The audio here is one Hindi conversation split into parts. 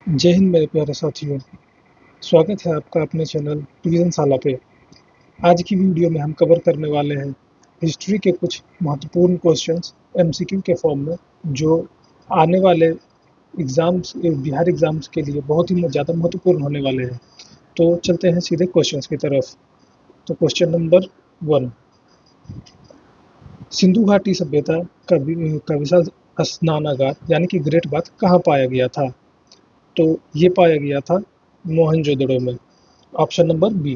जय हिंद मेरे प्यारे साथियों। स्वागत है आपका अपने चैनल रिवीजन शाला पे। आज की वीडियो में हम कवर करने वाले हैं हिस्ट्री के कुछ महत्वपूर्ण क्वेश्चंस एमसीक्यू के फॉर्म में, जो आने वाले एग्जाम्स, बिहार एग्जाम्स के लिए बहुत ही ज़्यादा महत्वपूर्ण होने वाले हैं। तो चलते हैं सीधे क्वेश्चंस की तरफ। तो क्वेश्चन नंबर 1, सिंधु घाटी सभ्यता का विशाल स्नानागार यानी कि ग्रेट बाथ कहाँ पाया गया था? तो ये पाया गया था मोहनजोदड़ो में। Option number B.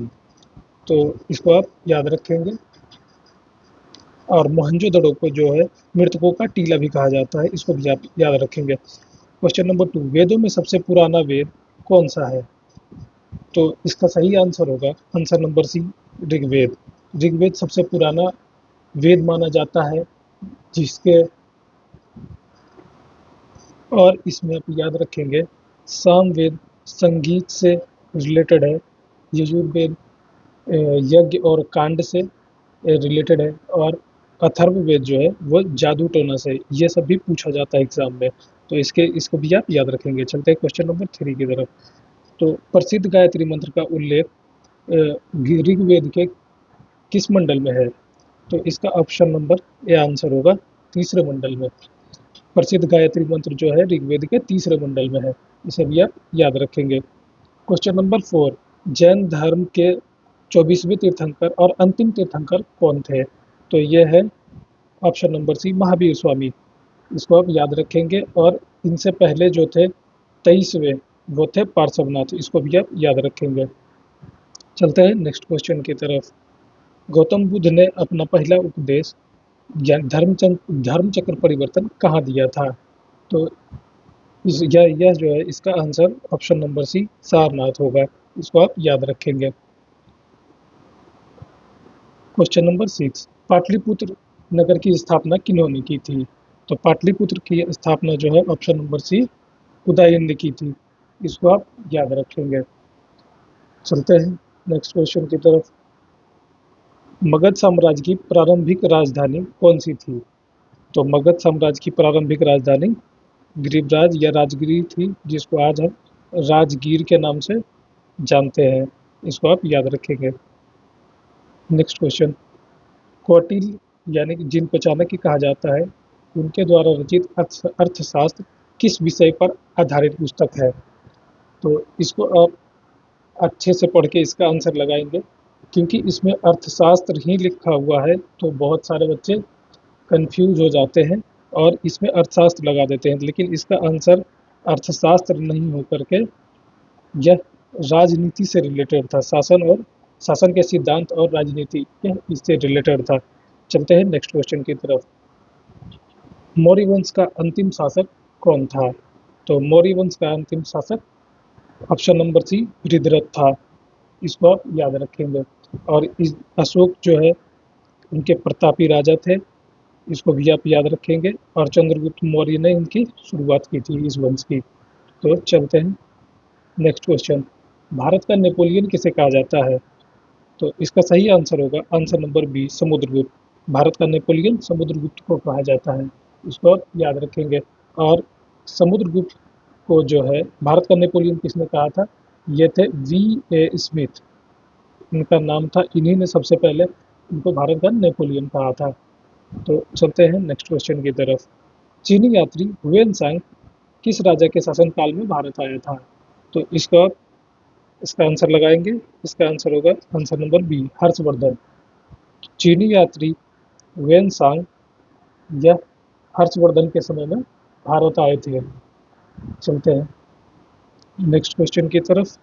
तो इसको आप याद रखेंगे। और मोहनजोदड़ो को जो है मृतकों का टीला भी कहा जाता है, इसको भी आप याद रखेंगे। क्वेश्चन नंबर 2, वेदों में सबसे पुराना वेद कौन सा है? तो इसका सही आंसर होगा answer number C, Rigveda. Rigveda सबसे पुराना वेद माना जाता है, जिसके और इसमें आप याद रखेंगे सामवेद संगीत से रिलेटेड है, यजुर्वेद यज्ञ और कांड से रिलेटेड है, और अथर्ववेद जो है वो जादू टोना से। ये सब भी पूछा जाता है एग्जाम में, तो इसको भी आप याद रखेंगे। चलते हैं क्वेश्चन नंबर 3 की तरफ। तो प्रसिद्ध गायत्री मंत्र का उल्लेख ऋग्वेद के किस मंडल में है? तो इसका ऑप्शन नंबर ए आंसर होगा तीसरे मंडल में। प्रसिद्ध गायत्री मंत्र जो है ऋग्वेद के तीसरे मंडल में है, इसे भी आप याद रखेंगे। क्वेश्चन नंबर 4, जैन धर्म के 24वें तीर्थंकर और अंतिम तीर्थंकर कौन थे? तो ये है ऑप्शन नंबर सी, महावीर स्वामी। इसको आप याद रखेंगे। और इनसे पहले जो थे 23वें, वो थे पार्श्वनाथ। इसको भी आप याद रखेंगे। चलते हैं नेक्स्ट क्वेश्चन की तरफ। गौतम बुद्ध ने अपना पहला उपदेश या धर्म चक्र परिवर्तन कहाँ दिया था? तो यह जो है इसका answer option number C, Sarnath होगा। इसको आप याद रखेंगे। क्वेश्चन नंबर 6, पाटलिपुत्र नगर की स्थापना किन्होंने की थी? तो पाटलिपुत्र की स्थापना जो है ऑप्शन नंबर सी, उदयन ने की थी। इसको आप याद रखेंगे। चलते हैं नेक्स्ट क्वेश्चन की तरफ। मगध साम्राज्य की प्रारंभिक राजधानी कौन सी थी? तो मगध साम्राज्य की प्रारंभिक राजधानी गिरिब्राज या राजगिरी थी, जिसको आज हम राजगीर के नाम से जानते हैं। इसको आप याद रखेंगे। नेक्स्ट क्वेश्चन, कौटिल्य यानी कि जिनको चाणक्य कहा जाता है, उनके द्वारा रचित अर्थशास्त्र किस विषय पर आधारित पुस्तक है? तो इसको आप अच्छे से पढ़ के इसका आंसर लगाएंगे, क्योंकि इसमें अर्थशास्त्र ही लिखा हुआ है, तो बहुत सारे बच्चे कंफ्यूज हो जाते हैं और इसमें अर्थशास्त्र लगा देते हैं, लेकिन इसका आंसर अर्थशास्त्र नहीं होकर के यह राजनीति से रिलेटेड था। शासन के सिद्धांत और राजनीति, यह इससे रिलेटेड था। चलते हैं नेक्स्ट क्वेश्चन की तरफ। मौर्य वंश का अंतिम शासक कौन था? तो मौर्य वंश का अंतिम शासक ऑप्शन नंबर सी, वृद्धरथ था। इसको आप याद रखेंगे। और इस अशोक जो है उनके प्रतापी राजा थे, इसको भी आप याद रखेंगे। और चंद्रगुप्त मौर्य ने इनकी शुरुआत की थी इस वंश की। तो चलते हैं नेक्स्ट क्वेश्चन, भारत का नेपोलियन किसे कहा जाता है? तो इसका सही आंसर होगा answer number B, Samudragupta. Bharat का नेपोलियन समुद्रगुप्त को कहा जाता है। इसको आप याद रखेंगे। और समुद्रगुप्त को जो है भारत का नेपोलियन किसने कहा था? ये थे वी स्मिथ, इनका नाम था। इन्हीं ने सबसे पहले इनको भारत का नेपोलियन कहा था। तो चलते हैं नेक्स्ट क्वेश्चन की तरफ। चीनी यात्री हुएन सांग किस राजा के शासनकाल में भारत आया था? तो इसको आप इसका आंसर लगाएंगे। इसका आंसर होगा आंसर नंबर बी, हर्षवर्धन। चीनी यात्री हुएन सांग यह हर्षवर्धन के समय में भारत आए थे। चलते हैं नेक्स्ट क्वेश्चन की तरफ।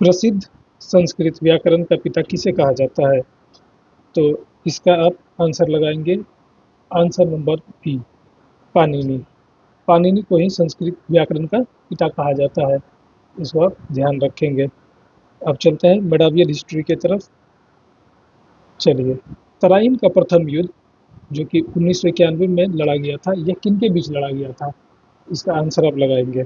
प्रसिद्ध संस्कृत व्याकरण का पिता किसे कहा जाता है? तो इसका आप आंसर लगाएंगे answer number B, Panini. Panini को ही संस्कृत व्याकरण का पिता कहा जाता है। इसको आप ध्यान रखेंगे। अब चलते हैं मेडावियल हिस्ट्री की तरफ। चलिए, तराइन का प्रथम युद्ध जो कि 1991 में लड़ा गया था, यह किन के बीच लड़ा गया था? इसका आंसर आप लगाएंगे।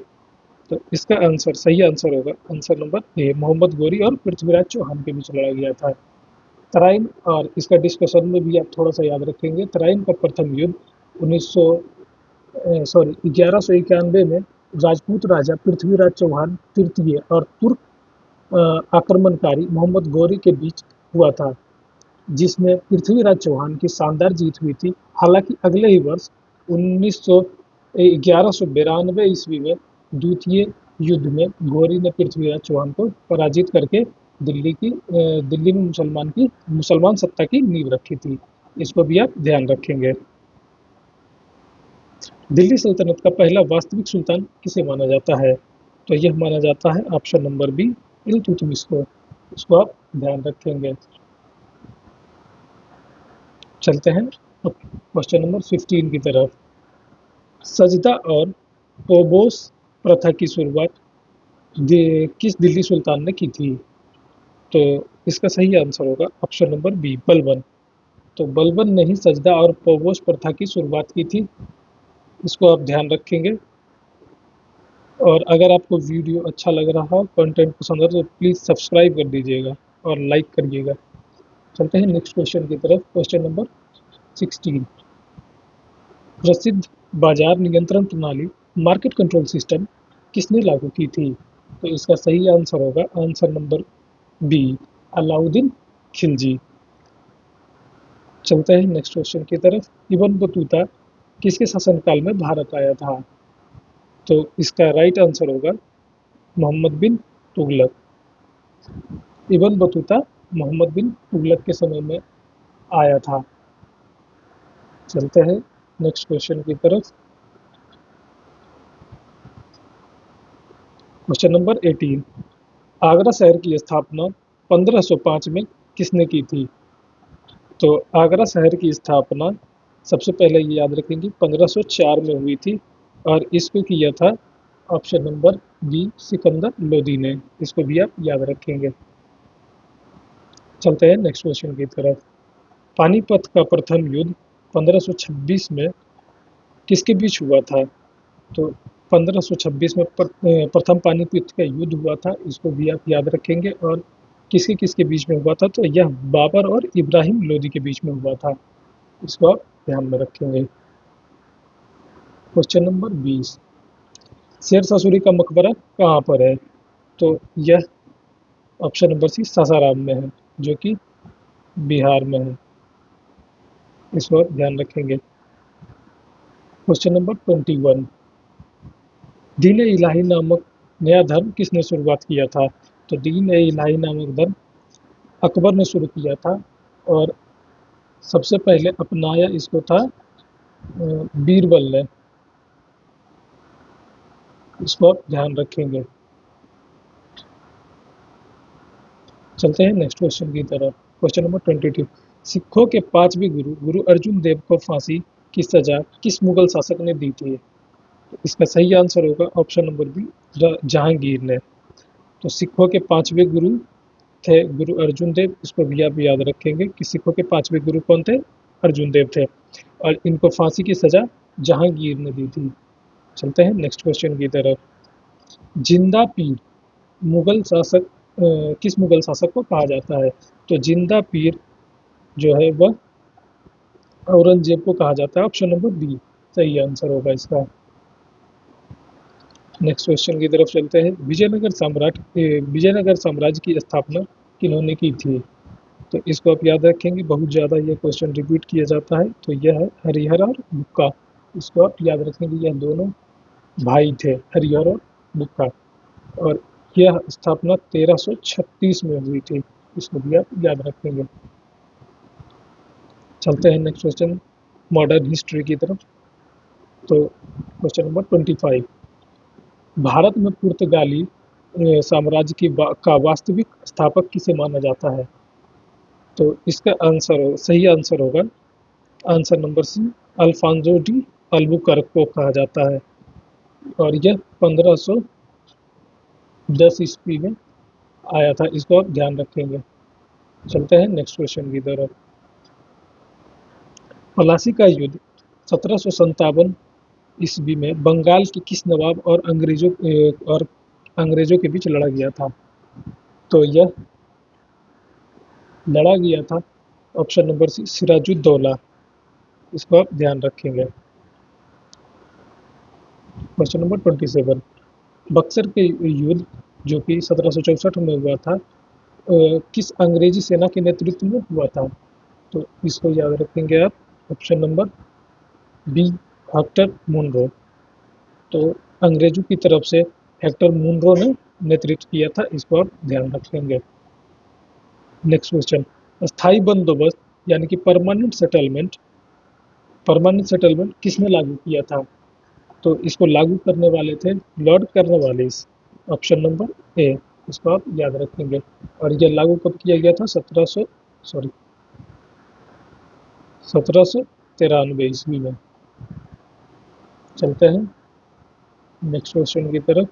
तो इसका आंसर सही आंसर होगा answer number A, Mohammad Ghori और पृथ्वीराज चौहान के बीच लड़ा गया था तराइन। और इसका डिस्कशन में भी आप थोड़ा सा याद रखेंगे। तराइन का प्रथम युद्ध 1900 सॉरी 1191 में राजपूत राजा पृथ्वीराज चौहान तृतीय और तुर्क आक्रमणकारी मोहम्मद गौरी के बीच हुआ था, जिसमें पृथ्वीराज चौहान की शानदार जीत हुई थी। हालांकि अगले ही वर्ष 1192 ईस्वी में द्वितीय युद्ध में गौरी ने पृथ्वीराज चौहान को पराजित करके दिल्ली में मुसलमान सत्ता की नींव रखी थी। इसको भी आप ध्यान रखेंगे। दिल्ली सल्तनत का पहला वास्तविक सुल्तान किसे माना जाता है? तो यह माना जाता है ऑप्शन नंबर बी, इल्तुतमिश को। इसको आप ध्यान रखेंगे। चलते हैं अब क्वेश्चन नंबर 15 की तरफ। सजदा और ओबोस प्रथा की शुरुआत किस दिल्ली सुल्तान ने की थी? तो इसका सही आंसर होगा ऑप्शन नंबर बी, बलबन। तो बलबन ने ही सजदा और पोबोस प्रथा की शुरुआत की थी। इसको आप ध्यान रखेंगे। और अगर आपको वीडियो अच्छा लग रहा हो, कंटेंट पसंद है, तो प्लीज़ सब्सक्राइब कर दीजिएगा और लाइक करिएगा। चलते हैं नेक्स्ट क्वेश्चन की तरफ। Question number 16। प्रसिद्ध बाजार नियंत्रण प्रणाली मार्केट कंट्रोल सिस्टम किसने लागू की थी? तो इसका सही आंसर होगा answer number B, Alauddin Khilji. चलते हैं नेक्स्ट क्वेश्चन की तरफ। इब्न बतूता किसके शासनकाल में भारत आया था? तो इसका राइट आंसर होगा मोहम्मद बिन तुगलक। इब्न बतूता मोहम्मद बिन तुगलक के समय में आया था। चलते हैं नेक्स्ट क्वेश्चन की तरफ। Question number 18। आगरा शहर की स्थापना 1505 में किसने की थी? तो आगरा शहर की स्थापना सबसे पहले ये याद रखेंगे 1504 में हुई थी और इसको किया था option number B, Sikandar Lodi ने। इसको भी आप याद रखेंगे। चलते हैं नेक्स्ट क्वेश्चन की तरफ। पानीपत का प्रथम युद्ध 1526 में किसके बीच हुआ था? तो 1526 में प्रथम पानीपत का युद्ध हुआ था। इसको भी आप याद रखेंगे। और किसके किसके बीच में हुआ था? तो यह बाबर और इब्राहिम लोदी के बीच में हुआ था। इसको आप ध्यान में रखेंगे। Question number 20। शेरशाह सूरी का मकबरा कहाँ पर है? तो यह ऑप्शन नंबर सी, सासाराम में है, जो कि बिहार में है। इसको आप ध्यान रखेंगे। Question number 21। दीन ए इलाही नामक नया धर्म किसने शुरुआत किया था? तो दीन ए इलाही नामक धर्म अकबर ने शुरू किया था और सबसे पहले अपनाया इसको था बीरबल ने। इसको आप ध्यान रखेंगे। चलते हैं नेक्स्ट क्वेश्चन की तरफ। Question number 22। सिखों के पांचवें गुरु गुरु अर्जुन देव को फांसी की सजा किस मुगल शासक ने दी थी? तो इसका सही आंसर होगा ऑप्शन नंबर बी, जहांगीर ने। तो सिखों के पांचवें गुरु थे गुरु अर्जुन देव। इसको भी आप याद रखेंगे कि सिखों के पांचवें गुरु कौन थे? अर्जुन देव थे और इनको फांसी की सजा जहांगीर ने दी थी। चलते हैं नेक्स्ट क्वेश्चन की तरफ। जिंदा पीर मुगल शासक किस मुगल शासक को कहा जाता है? तो जिंदा पीर जो है वह औरंगजेब को कहा जाता है। ऑप्शन नंबर बी सही आंसर होगा इसका। नेक्स्ट क्वेश्चन की तरफ चलते हैं। विजयनगर साम्राज्य की स्थापना किन्होंने की थी? तो इसको आप याद रखेंगे। बहुत ज़्यादा यह क्वेश्चन रिपीट किया जाता है। तो यह है हरिहर और बुक्का। इसको आप याद रखेंगे। यह दोनों भाई थे, हरिहर और बुक्का। और यह स्थापना 1336 में हुई थी। इसको भी आप याद रखेंगे। चलते हैं नेक्स्ट क्वेश्चन मॉडर्न हिस्ट्री की तरफ। तो क्वेश्चन नंबर 25। भारत में पुर्तगाली साम्राज्य का वास्तविक स्थापक किसे माना जाता है? तो इसका सही आंसर होगा answer number C, Alfonso de Albuquerque को कहा जाता है और यह 1510 ईस्वी में आया था। इसको आप ध्यान रखेंगे। चलते हैं नेक्स्ट क्वेश्चन की तरफ। प्लासी का युद्ध 1757 ईस्वी में बंगाल के किस नवाब और अंग्रेजों के बीच लड़ा गया था? तो यह लड़ा गया था ऑप्शन नंबर सी, सिराजुद्दौला। इसको आप ध्यान रखेंगे। क्वेश्चन नंबर 27, बक्सर के युद्ध जो कि 1764 में हुआ था, किस अंग्रेजी सेना के नेतृत्व में हुआ था? तो इसको याद रखेंगे आप, option number B, Hector Munro. तो अंग्रेजों की तरफ से हेक्टर मुनरो ने नेतृत्व किया था, इसको आप ध्यान रखेंगे। नेक्स्ट क्वेश्चन, स्थायी बंदोबस्त यानी कि परमानेंट सेटलमेंट किसने लागू किया था? तो इसको लागू करने वाले थे Lord Cornwallis, option number A, इसको आप याद रखेंगे। और ये लागू कब किया गया था? 1793 ईस्वी में। चलते हैं नेक्स्ट क्वेश्चन की तरफ।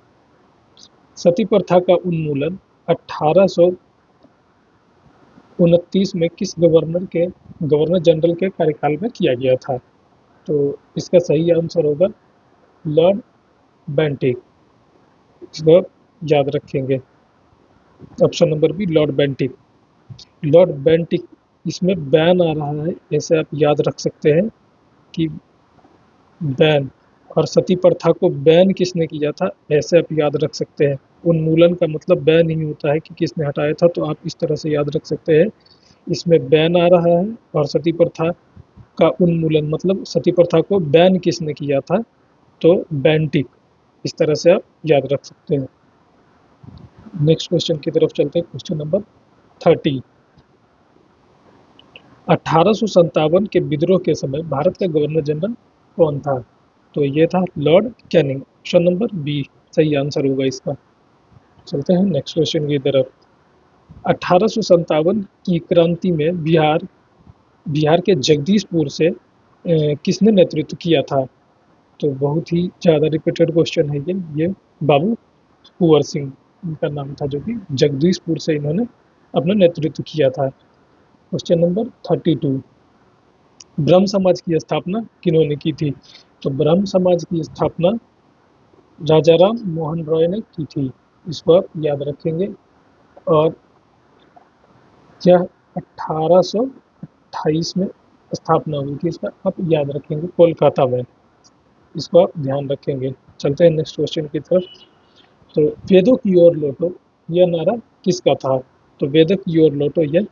सती प्रथा का उन्मूलन 1829 में किस गवर्नर जनरल के कार्यकाल में किया गया था? तो इसका सही आंसर होगा लॉर्ड बेंटिक, इसको आप याद रखेंगे। Option number B, Lord Bentinck. Lord Bentinck, इसमें बैन आ रहा है, ऐसे आप याद रख सकते हैं कि बैन, और सती प्रथा को बैन किसने किया था, ऐसे आप याद रख सकते हैं। उन्मूलन का मतलब बैन ही होता है कि किसने हटाया था, तो आप इस तरह से याद रख सकते हैं। इसमें बैन आ रहा है और सती प्रथा का उन्मूलन मतलब सती प्रथा को बैन किसने किया था, तो बेंटिक, इस तरह से आप याद रख सकते हैं। नेक्स्ट क्वेश्चन की तरफ चलते हैं, क्वेश्चन नंबर 30। 1857 के विद्रोह के समय भारत का गवर्नर जनरल कौन था? तो ये था Lord Canning, option number B सही आंसर होगा इसका। चलते हैं नेक्स्ट क्वेश्चन की तरफ। 1857 की क्रांति में बिहार के जगदीशपुर से किसने नेतृत्व किया था? तो बहुत ही ज़्यादा रिपीटेड क्वेश्चन है ये बाबू कुंवर सिंह इनका नाम था, जो कि जगदीशपुर से इन्होंने अपना नेतृत्व किया था। क्वेश्चन नंबर 32, ब्रह्म समाज की स्थापना किन्होंने की थी? तो ब्रह्म समाज की स्थापना राजा राम मोहन रॉय ने की थी, इसको आप याद रखेंगे। और यह 1828 में स्थापना हुई थी, इसका आप याद रखेंगे, कोलकाता में, इसको आप ध्यान रखेंगे। चलते हैं नेक्स्ट क्वेश्चन की तरफ। तो वेदों की ओर लौटो, यह नारा किसका था? तो वेदों की ओर लौटो, यह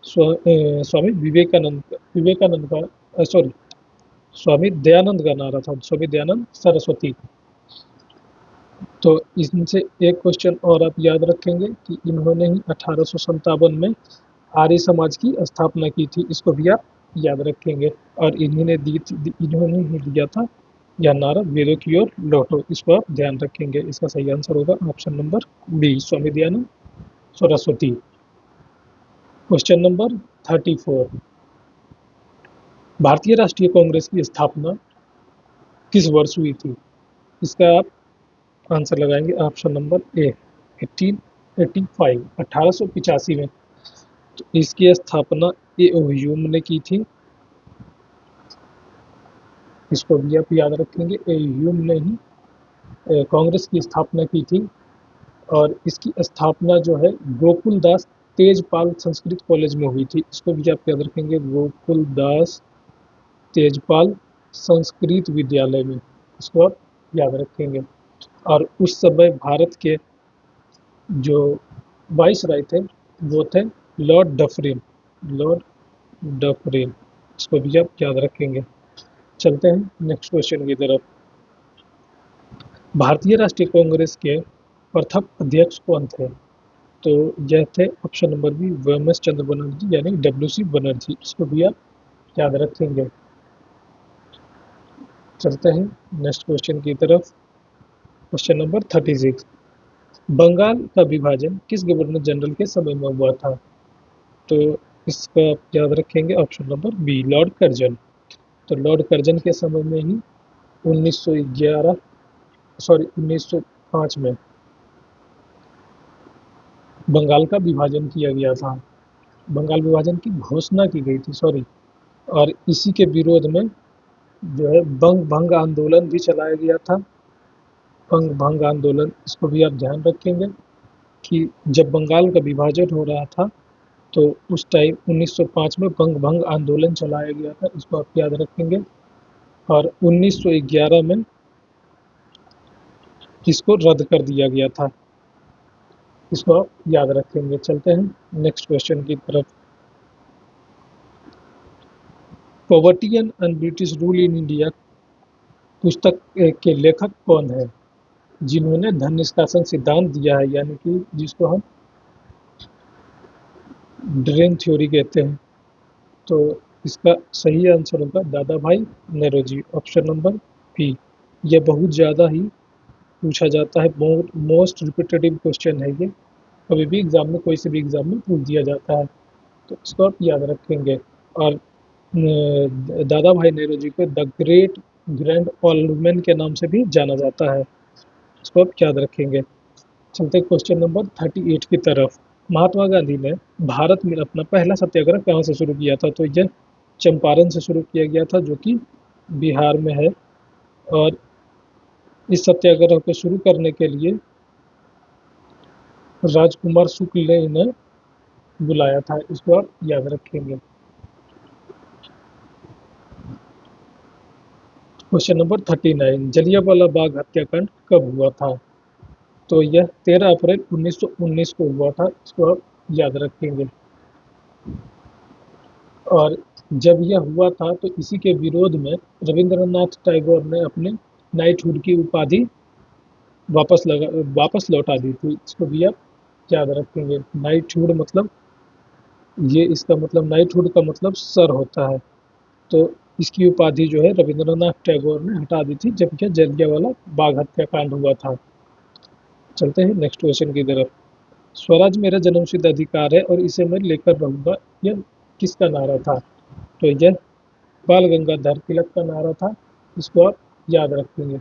स्वामी विवेकानंद का सॉरी स्वामी दयानंद का नारा था, स्वामी दयानंद सरस्वती। तो इनसे एक क्वेश्चन और आप याद रखेंगे कि इन्होंने ही 1857 में आर्य समाज की स्थापना की थी, इसको भी आप याद रखेंगे। और इन्होंने ही दिया था यह नारा, वेदों की ओर लौटो, इसको आप ध्यान रखेंगे। इसका सही आंसर होगा option number B, Swami Dayanand Saraswati. Question number 34, भारतीय राष्ट्रीय कांग्रेस की स्थापना किस वर्ष हुई थी? इसका आप आंसर लगाएंगे ऑप्शन नंबर ए, 1885, 1885 में। तो इसकी स्थापना ए ओ ह्यूम ने की थी, इसको भी आप याद रखेंगे। ए ह्यूम ने ही कांग्रेस की स्थापना की थी। और इसकी स्थापना जो है गोकुलदास तेजपाल संस्कृत कॉलेज में हुई थी, इसको भी आप याद रखेंगे, गोकुलदास तेजपाल संस्कृत विद्यालय में, इसको आप याद रखेंगे। और उस समय भारत के जो वाइसराय थे वो थे लॉर्ड डफरिन, इसको भी आप याद रखेंगे। चलते हैं नेक्स्ट क्वेश्चन की तरफ। भारतीय राष्ट्रीय कांग्रेस के प्रथम अध्यक्ष कौन थे? तो यह थे ऑप्शन नंबर बी, एम.एस. चंद्र बनर्जी यानी डब्ल्यू.सी. बनर्जी, इसको भी आप याद रखेंगे। चलते हैं नेक्स्ट क्वेश्चन की तरफ। क्वेश्चन नंबर 36, बंगाल का विभाजन किस गवर्नर जनरल के समय में हुआ था? तो इसका आप याद रखेंगे option number B, Lord Curzon. तो लॉर्ड कर्जन के समय में ही 1905 में बंगाल का विभाजन किया गया था, बंगाल विभाजन की घोषणा की गई थी, सॉरी। और इसी के विरोध में जो है बंग भंग आंदोलन भी चलाया गया था। बंग भंग आंदोलन, इसको भी आप ध्यान रखेंगे कि जब बंगाल का विभाजन हो रहा था तो उस टाइम 1905 में बंग भंग आंदोलन चलाया गया था, इसको आप याद रखेंगे। और 1911 में इसको रद्द कर दिया गया था। इसको आप याद रखेंगे। चलते हैं नेक्स्ट क्वेश्चन की तरफ। Poverty and British rule in India पुस्तक के लेखक कौन है, जिन्होंने धन निष्कासन सिद्धांत दिया है, यानी कि जिसको हम ड्रेन थ्योरी कहते हैं। तो इसका सही आंसर होगा दादा भाई नौरोजी, ऑप्शन नंबर बी। यह बहुत ज़्यादा ही पूछा जाता है, मोस्ट रिपीटेटिव क्वेश्चन है ये, कभी भी एग्जाम में, कोई से भी एग्जाम में पूछ दिया जाता है, तो इसको आप याद रखेंगे। और दादा भाई नेहरू को द ग्रेट ग्रैंड ओल्ड के नाम से भी जाना जाता है, इसको आप याद रखेंगे। चलते क्वेश्चन नंबर 38 की तरफ। महात्मा गांधी ने भारत में अपना पहला सत्याग्रह कहाँ से शुरू किया था, तो यह चंपारण से शुरू किया गया था, जो कि बिहार में है। और इस सत्याग्रह को शुरू करने के लिए राजकुमार शुक्ल ने इन्हें बुलाया था, इसको आप याद रखेंगे। क्वेश्चन नंबर 39, जलियांवाला बाग हत्याकांड कब हुआ था, तो यह 13 अप्रैल 1919 को हुआ था, इसको आप याद रखेंगे। और जब यह हुआ था तो इसी के विरोध में रविंद्रनाथ टैगोर ने अपने नाइटहुड की उपाधि वापस लौटा दी थी, इसको भी आप याद रखेंगे। नाइटहुड मतलब, ये इसका मतलब नाइटहुड का मतलब सर होता है, तो इसकी उपाधि जो है रविंद्रनाथ टैगोर ने हटा दी थी जब यह जलियांवाला बाग हत्याकांड हुआ था। चलते हैं नेक्स्ट क्वेश्चन की तरफ। स्वराज मेरा जन्मसिद्ध अधिकार है और इसे मैं लेकर रहूंगा, यह किसका नारा था, तो यह बाल गंगाधर तिलक का नारा था, इसको आप याद रखेंगे।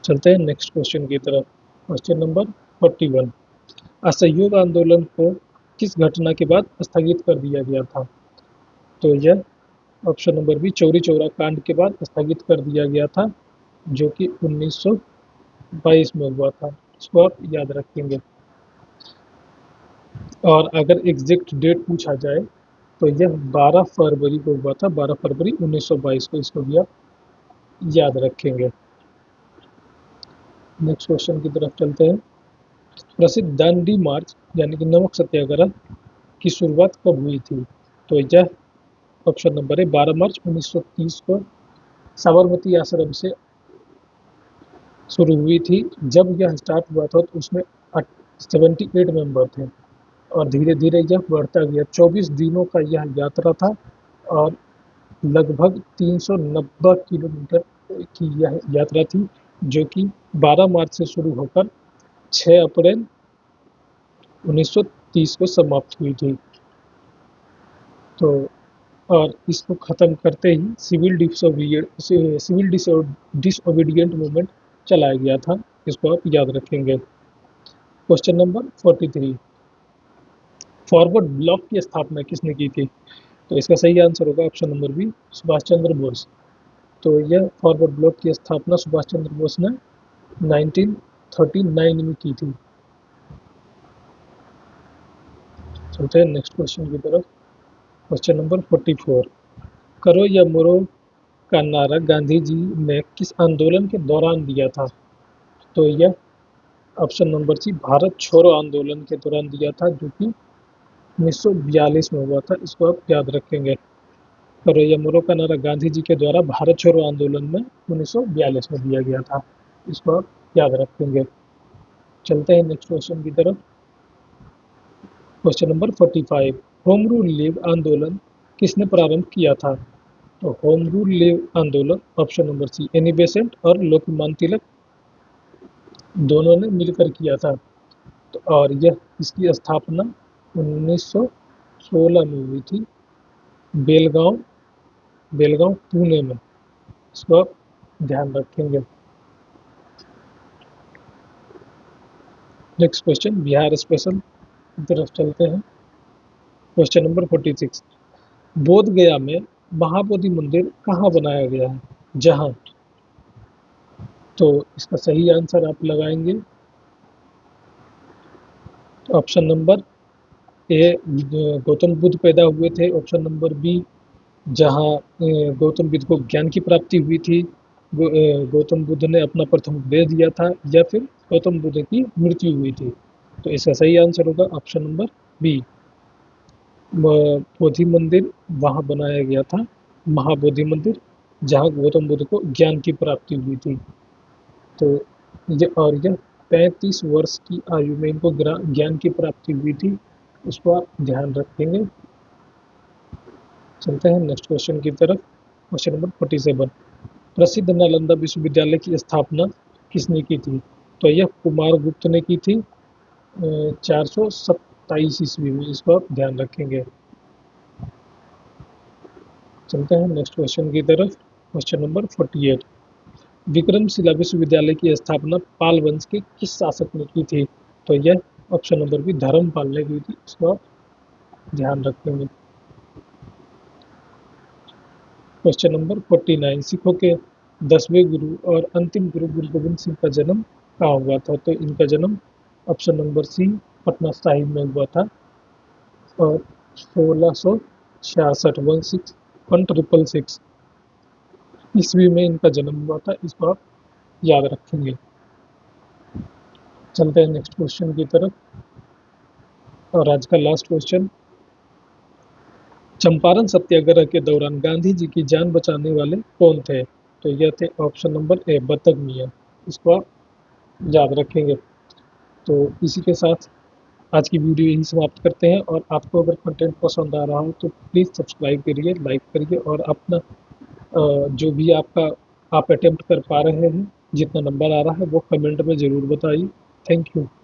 चलते हैं नेक्स्ट क्वेश्चन की तरफ। क्वेश्चन नंबर 41, असहयोग आंदोलन को किस घटना के बाद स्थगित कर दिया गया था, तो यह option number B Chauri Chaura कांड के बाद स्थगित कर दिया गया था, जो कि 1922 में हुआ था, इसको आप याद रखेंगे। और अगर एग्जैक्ट डेट पूछा जाए तो यह 12 फरवरी को हुआ था, 12 फरवरी 1922 को, इसको भी आप याद रखेंगे। नेक्स्ट क्वेश्चन की तरफ चलते हैं। प्रसिद्ध दांडी मार्च यानी कि नमक सत्याग्रह की शुरुआत कब हुई थी, तो यह ऑप्शन नंबर है 12 मार्च 1930 को साबरमती आश्रम से शुरू हुई थी। जब यह स्टार्ट हुआ था तो उसमें 78 मेंबर थे और धीरे धीरे यह बढ़ता गया। 24 दिनों का यह यात्रा था और लगभग 390 किलोमीटर की यह यात्रा थी, जो कि 12 मार्च से शुरू होकर 6 अप्रैल 1930 को समाप्त हुई थी। तो और इसको ख़त्म करते ही सिविल डिसोबीडिएंट मूवमेंट चलाया गया था, इसको आप याद रखेंगे। क्वेश्चन नंबर 43, फॉरवर्ड ब्लॉक की स्थापना किसने की थी, तो इसका सही आंसर होगा option number B Subhash Chandra Bose. तो यह फॉरवर्ड ब्लॉक की स्थापना सुभाष चंद्र बोस ने 1939 में की थी। चलते हैं नेक्स्ट क्वेश्चन की तरफ। क्वेश्चन नंबर 44, करो या मरो का नारा गांधी जी ने किस आंदोलन के दौरान दिया था, तो यह ऑप्शन नंबर सी भारत छोड़ो आंदोलन के दौरान दिया था, जो कि 1942 में हुआ था, इसको आप याद रखेंगे। करो या मरो का नारा गांधी जी के द्वारा भारत छोड़ो आंदोलन में 1942 में दिया गया था, इसको आप याद रखेंगे। चलते हैं नेक्स्ट क्वेश्चन की तरफ। Question number 45, home rule league आंदोलन किसने प्रारंभ किया था, तो होम रूल लीग आंदोलन option number see Annie Besant और लोकमान्य तिलक दोनों ने मिलकर किया था। तो और यह इसकी स्थापना 1916 में हुई थी, बेलगांव बेलगांव पुणे में, इसको आप ध्यान रखेंगे। नेक्स्ट क्वेश्चन बिहार स्पेशल की तरफ चलते हैं। क्वेश्चन नंबर 46, बोध गया में महाबोधि मंदिर कहाँ बनाया गया है, जहाँ, तो इसका सही आंसर आप लगाएंगे option number A Gautam Buddha पैदा हुए थे, ऑप्शन नंबर बी जहाँ गौतम बुद्ध को ज्ञान की प्राप्ति हुई थी, गौतम बुद्ध ने अपना प्रथम उपदेश दिया था, या फिर गौतम बुद्ध की मृत्यु हुई थी? तो इसका सही आंसर होगा ऑप्शन नंबर बी, बोधि मंदिर वहां बनाया गया था, महाबोधि मंदिर, जहां गौतम बुद्ध को ज्ञान की प्राप्ति हुई थी। तो यह 35 वर्ष की आयु में इनको ज्ञान की प्राप्ति हुई थी, उसको आप ध्यान रखेंगे। चलते हैं नेक्स्ट क्वेश्चन की तरफ। क्वेश्चन नंबर 47, प्रसिद्ध नालंदा विश्वविद्यालय की स्थापना किसने की थी? तो यह कुमार गुप्त ने की थी 427 ईस्वी में, इसको आप ध्यान रखेंगे। चलते हैं नेक्स्ट क्वेश्चन की तरफ। क्वेश्चन नंबर 48, विक्रमशिला विश्वविद्यालय की स्थापना पाल वंश के किस शासक ने की थी? तो यह ऑप्शन नंबर बी, धर्मपाल ने की थी, इसको आप ध्यान रखेंगे। क्वेश्चन नंबर 49, सिखों के 10वें गुरु और अंतिम गुरु गुरु गोविंद सिंह का जन्म कहाँ हुआ था? तो इनका जन्म option number C, Patna Sahib में हुआ था, और 1666 1666 ईस्वी में इनका जन्म हुआ था, इसको आप याद रखेंगे। चलते हैं नेक्स्ट क्वेश्चन की तरफ, और आज का लास्ट क्वेश्चन, चंपारण सत्याग्रह के दौरान गांधी जी की जान बचाने वाले कौन थे? तो यह थे ऑप्शन नंबर ए, बतक मियां, इसको आप याद रखेंगे। तो इसी के साथ आज की वीडियो यही समाप्त करते हैं, और आपको अगर कंटेंट पसंद आ रहा हो तो प्लीज़ सब्सक्राइब करिए, लाइक करिए, और अपना जो भी आप अटेम्प्ट कर पा रहे हैं, जितना नंबर आ रहा है वो कमेंट में ज़रूर बताइए। Thank you.